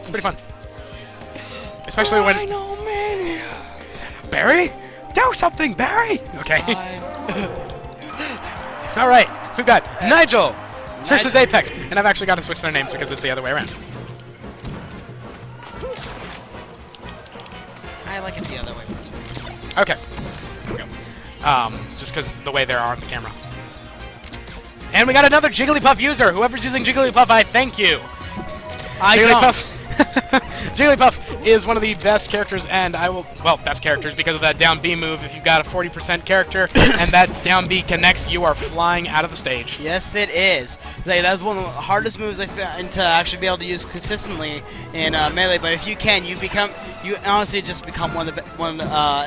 It's pretty fun. Especially when... Barry? Do something, Barry! Okay. All right, we've got Nigel versus Apex. And I've actually got to switch their names because it's the other way around. I like it the other way personally. Okay. There we go. Just because the way they are on the camera. And we got another Jigglypuff user. Whoever's using Jigglypuff, I thank you. Jigglypuff is one of the best characters, and best characters because of that down B move. If you've got a 40% character and that down B connects, you are flying out of the stage. Yes, it is. That's one of the hardest moves I find to actually be able to use consistently in Melee. But if you can, you honestly just become an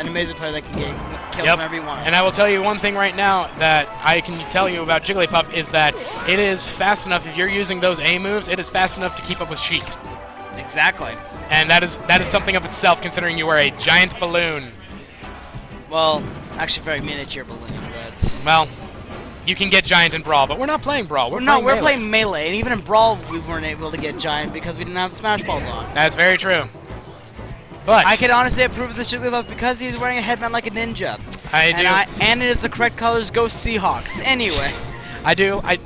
amazing player that can get killed whenever you want. And I will tell you one thing right now that I can tell you about Jigglypuff is that it is fast enough. If you're using those A moves, it is fast enough to keep up with Sheik. Exactly. And that is something of itself, considering you are a giant balloon. Well, actually, very miniature balloon, but well, you can get giant in Brawl, but we're not playing Brawl. We're playing Melee, and even in Brawl, we weren't able to get giant because we didn't have Smash Balls on. That's very true. But I can honestly approve of this Jigglypuff because he's wearing a headband like a ninja. And it is the correct colors. Go Seahawks. Anyway.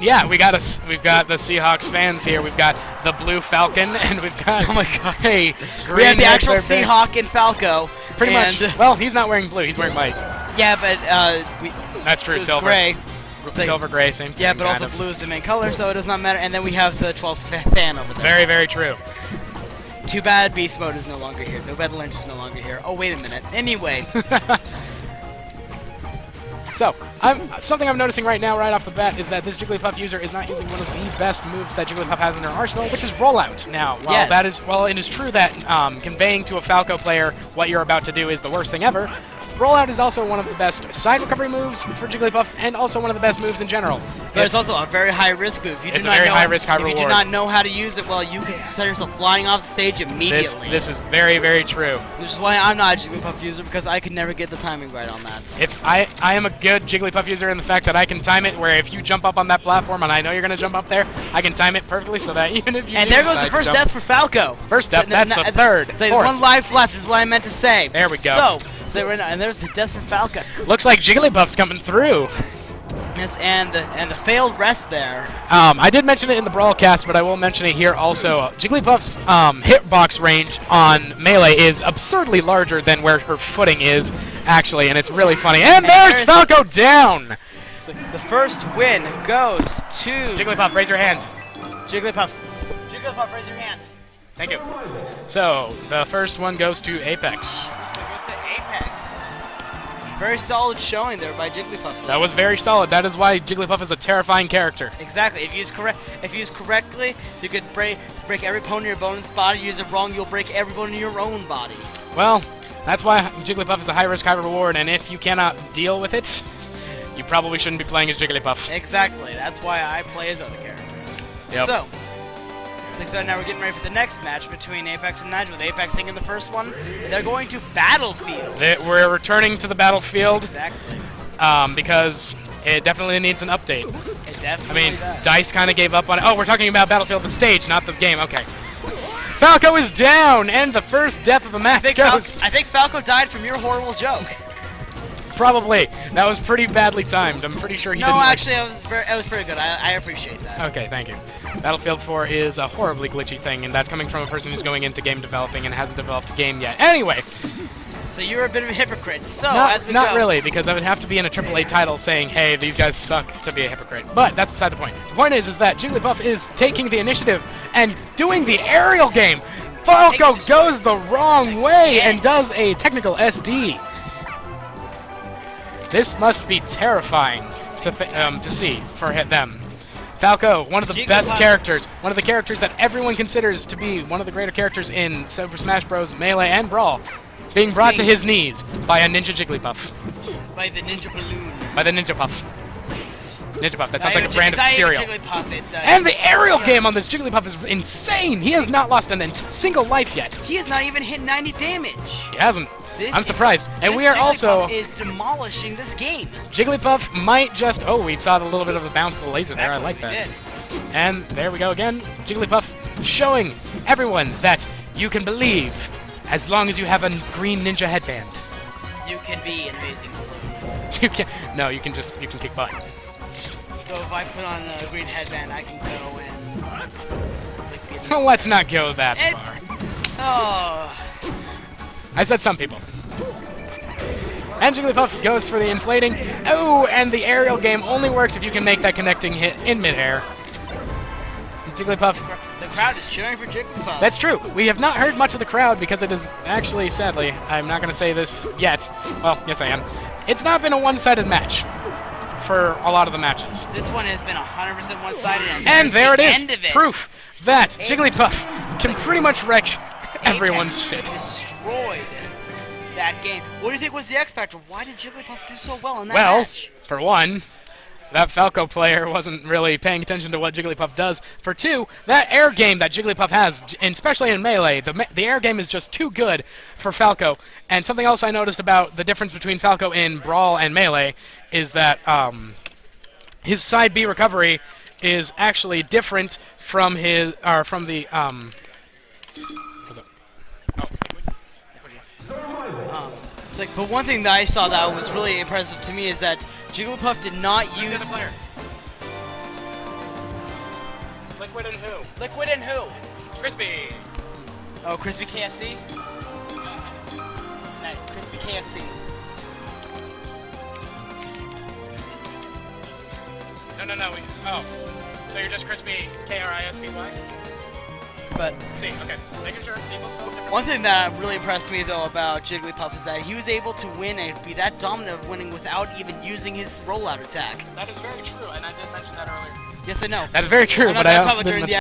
Yeah, we've got the Seahawks fans here. We've got the blue Falcon, and we've got we have the actual Seahawk and Falco. Pretty much. Well, he's not wearing blue. He's wearing white. Yeah, but that's true. Silver. Gray. Silver, gray, same thing. Yeah, but also blue is the main color, so it does not matter. And then we have the 12th fan over there. Very, very true. Too bad Beast Mode is no longer here. No bad Lynch is no longer here. Oh, wait a minute. Anyway. So, something I'm noticing right now, right off the bat, is that this Jigglypuff user is not using one of the best moves that Jigglypuff has in her arsenal, which is Rollout. Now, while it is true that conveying to a Falco player what you're about to do is the worst thing ever, Rollout is also one of the best side recovery moves for Jigglypuff, and also one of the best moves in general. But it's also a very high-risk move. It's a very high-risk, high-reward. If you do not know how to use it well, you can consider yourself flying off the stage immediately. This is very, very true. Which is why I'm not a Jigglypuff user, because I could never get the timing right on that. If I am a good Jigglypuff user in the fact that I can time it, where if you jump up on that platform and I know you're going to jump up there, I can time it perfectly so that even if you And there goes the first death for Falco. First death, that's the third. So one life left is what I meant to say. There we go. So right now, and there's the death for Falco. Looks like Jigglypuff's coming through. Yes, and the failed rest there. I did mention it in the broadcast, but I will mention it here also. Jigglypuff's hitbox range on Melee is absurdly larger than where her footing is, actually, and it's really funny. And there's Falco down! So the first win goes to... Jigglypuff, raise your hand. Jigglypuff, raise your hand. Thank you. So, the first one goes to Apex. Very solid showing there by Jigglypuff. That was very solid. That is why Jigglypuff is a terrifying character. Exactly. If used correctly, you could break every bone in your opponent's body. Use it wrong, you'll break every bone in your own body. Well, that's why Jigglypuff is a high risk, high reward, and if you cannot deal with it, you probably shouldn't be playing as Jigglypuff. Exactly. That's why I play as other characters. Yep. So now we're getting ready for the next match between Apex and Nigel. With Apex taking the first one, they're going to Battlefield. We're returning to the Battlefield. Exactly. Because it definitely needs an update. It definitely does. DICE kind of gave up on it. Oh, we're talking about Battlefield, the stage, not the game. Okay. Falco is down, and the first death of the match goes. I think Falco died from your horrible joke. Probably. That was pretty badly timed. I'm pretty sure he didn't. No, actually, it was pretty good. I appreciate that. Okay, thank you. Battlefield 4 is a horribly glitchy thing, and that's coming from a person who's going into game developing and hasn't developed a game yet. Anyway. So you're a bit of a hypocrite. So not really, because I would have to be in a AAA title saying, "Hey, these guys suck," to be a hypocrite. But that's beside the point. The point is that Jigglypuff is taking the initiative and doing the aerial game. Falco goes the wrong way and does a technical SD. This must be terrifying to see for them. Falco, one of the best characters, one of the characters that everyone considers to be one of the greater characters in Super Smash Bros. Melee and Brawl, being brought to his knees by a Ninja Jigglypuff. By the Ninja Balloon. By the Ninja Puff. Ninja Puff, that sounds like a brand of cereal. It's and the aerial game on this Jigglypuff is insane! He has not lost a single life yet. He has not even hit 90 damage. He hasn't. I'm surprised. And we are also... Jigglypuff is demolishing this game. Jigglypuff might just... Oh, we saw a little bit of the bounce of the laser there. I like that. And there we go again. Jigglypuff showing everyone that You can believe as long as you have a green ninja headband. You can be an amazing balloon. You can you can kick butt. So if I put on a green headband, I can go and like, Well, let's not go that far. Oh. I said some people. And Jigglypuff goes for the inflating. Oh, and the aerial game only works if you can make that connecting hit in midair. Jigglypuff. The crowd is cheering for Jigglypuff. That's true. We have not heard much of the crowd because it is actually, sadly, I'm not going to say this yet. Well, yes I am. It's not been a one-sided match for a lot of the matches. This one has been 100% one-sided. And there it is. End of it. Proof that Jigglypuff can pretty much wreck everyone's shit. Destroyed that game. What do you think was the X factor? Why did Jigglypuff do so well in that match? Well, for one, that Falco player wasn't really paying attention to what Jigglypuff does. For two, that air game that Jigglypuff has, and especially in Melee, the air game is just too good for Falco. And something else I noticed about the difference between Falco in Brawl and Melee is that his side B recovery is actually different from his But one thing that I saw that was really impressive to me is that Jigglypuff did not use. Liquid and who? Liquid and who? Crispy. Oh, Crispy KFC. No, Crispy KFC. No. So you're just Crispy KRISPY? But see, okay. Making sure people spell different. One thing that really impressed me though about Jigglypuff is that he was able to win and be that dominant of winning without even using his rollout attack. That is very true, and I did mention that earlier. Yes, I know. That's very true, but I also didn't mention